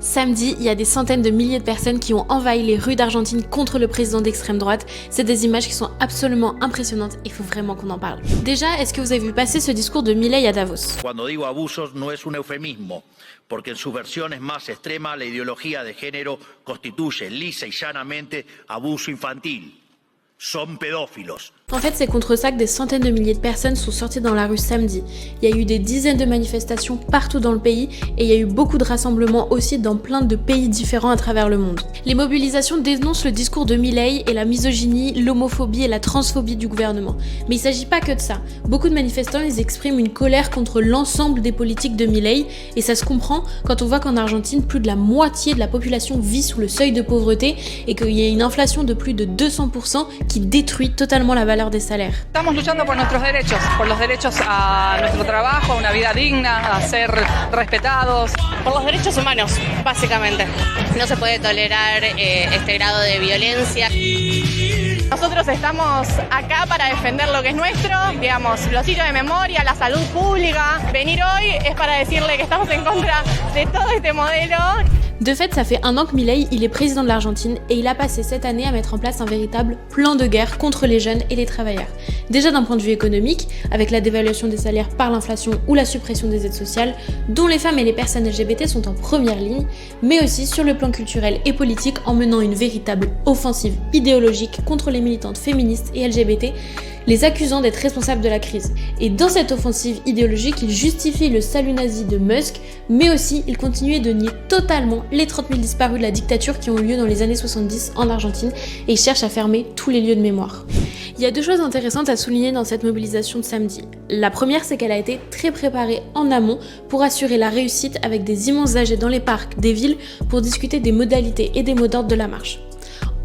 Samedi, il y a des centaines de milliers de personnes qui ont envahi les rues d'Argentine contre le président d'extrême droite. C'est des images qui sont absolument impressionnantes, il faut vraiment qu'on en parle. Déjà, est-ce que vous avez vu passer ce discours de Milei à Davos? Cuando digo abusos no es un eufemismo, porque en sus versiones más extremas la ideología de género constituye lisa y llanamente abuso infantil. Son pedófilos. En fait, c'est contre ça que des centaines de milliers de personnes sont sorties dans la rue samedi. Il y a eu des dizaines de manifestations partout dans le pays et il y a eu beaucoup de rassemblements aussi dans plein de pays différents à travers le monde. Les mobilisations dénoncent le discours de Milei et la misogynie, l'homophobie et la transphobie du gouvernement. Mais il ne s'agit pas que de ça. Beaucoup de manifestants, ils expriment une colère contre l'ensemble des politiques de Milei et ça se comprend quand on voit qu'en Argentine, plus de la moitié de la population vit sous le seuil de pauvreté et qu'il y a une inflation de plus de 200% qui détruit totalement la valeur des salaires. Estamos luchando por nuestros derechos, por los derechos a nuestro trabajo, a una vida digna, a ser respetados. Por los derechos humanos, básicamente. No se puede tolerar este grado de violencia. Nosotros estamos acá para defender lo que es nuestro, digamos, los sitios de memoria, la salud pública. Venir hoy es para decirle que estamos en contra de todo este modelo. De fait, ça fait un an que Milei, il est président de l'Argentine et il a passé cette année à mettre en place un véritable plan de guerre contre les jeunes et les travailleurs. Déjà d'un point de vue économique, avec la dévaluation des salaires par l'inflation ou la suppression des aides sociales, dont les femmes et les personnes LGBT sont en première ligne, mais aussi sur le plan culturel et politique en menant une véritable offensive idéologique contre les militantes féministes et LGBT, les accusant d'être responsables de la crise. Et dans cette offensive idéologique, il justifie le salut nazi de Musk, mais aussi il continuait de nier totalement les 30 000 disparus de la dictature qui ont eu lieu dans les années 70 en Argentine et il cherche à fermer tous les lieux de mémoire. Il y a deux choses intéressantes à souligner dans cette mobilisation de samedi. La première, c'est qu'elle a été très préparée en amont pour assurer la réussite avec des immenses AG dans les parcs des villes pour discuter des modalités et des mots d'ordre de la marche.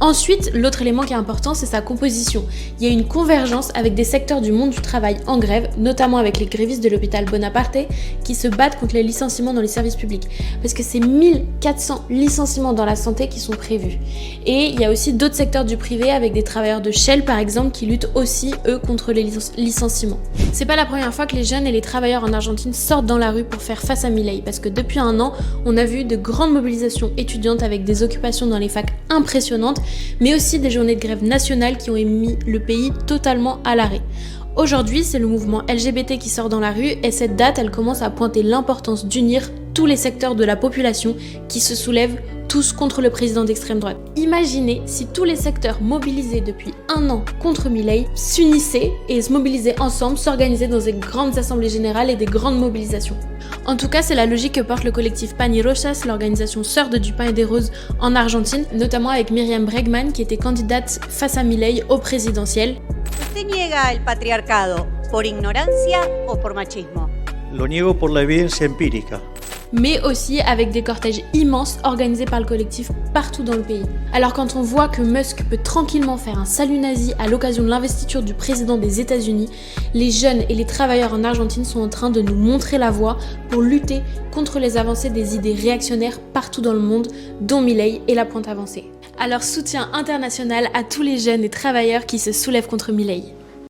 Ensuite, l'autre élément qui est important, c'est sa composition. Il y a une convergence avec des secteurs du monde du travail en grève, notamment avec les grévistes de l'hôpital Bonaparte, qui se battent contre les licenciements dans les services publics. Parce que c'est 1400 licenciements dans la santé qui sont prévus. Et il y a aussi d'autres secteurs du privé, avec des travailleurs de Shell par exemple, qui luttent aussi, eux, contre les licenciements. C'est pas la première fois que les jeunes et les travailleurs en Argentine sortent dans la rue pour faire face à Milei, parce que depuis un an, on a vu de grandes mobilisations étudiantes avec des occupations dans les facs impressionnantes, mais aussi des journées de grève nationales qui ont mis le pays totalement à l'arrêt. Aujourd'hui, c'est le mouvement LGBT qui sort dans la rue et cette date, elle commence à pointer l'importance d'unir tous les secteurs de la population qui se soulèvent tous contre le président d'extrême droite. Imaginez si tous les secteurs mobilisés depuis un an contre Milei s'unissaient et se mobilisaient ensemble, s'organisaient dans des grandes assemblées générales et des grandes mobilisations. En tout cas, c'est la logique que porte le collectif Pan y Rosas, l'organisation sœur de Du Pain et des Roses en Argentine, notamment avec Miriam Bregman qui était candidate face à Milei au présidentiel. ¿Usted niega el patriarcado por ignorancia o por machismo? Lo niego por la evidencia empírica. Mais aussi avec des cortèges immenses organisés par le collectif partout dans le pays. Alors quand on voit que Musk peut tranquillement faire un salut nazi à l'occasion de l'investiture du président des États-Unis, les jeunes et les travailleurs en Argentine sont en train de nous montrer la voie pour lutter contre les avancées des idées réactionnaires partout dans le monde, dont Milei est la pointe avancée. Alors soutien international à tous les jeunes et travailleurs qui se soulèvent contre Milei.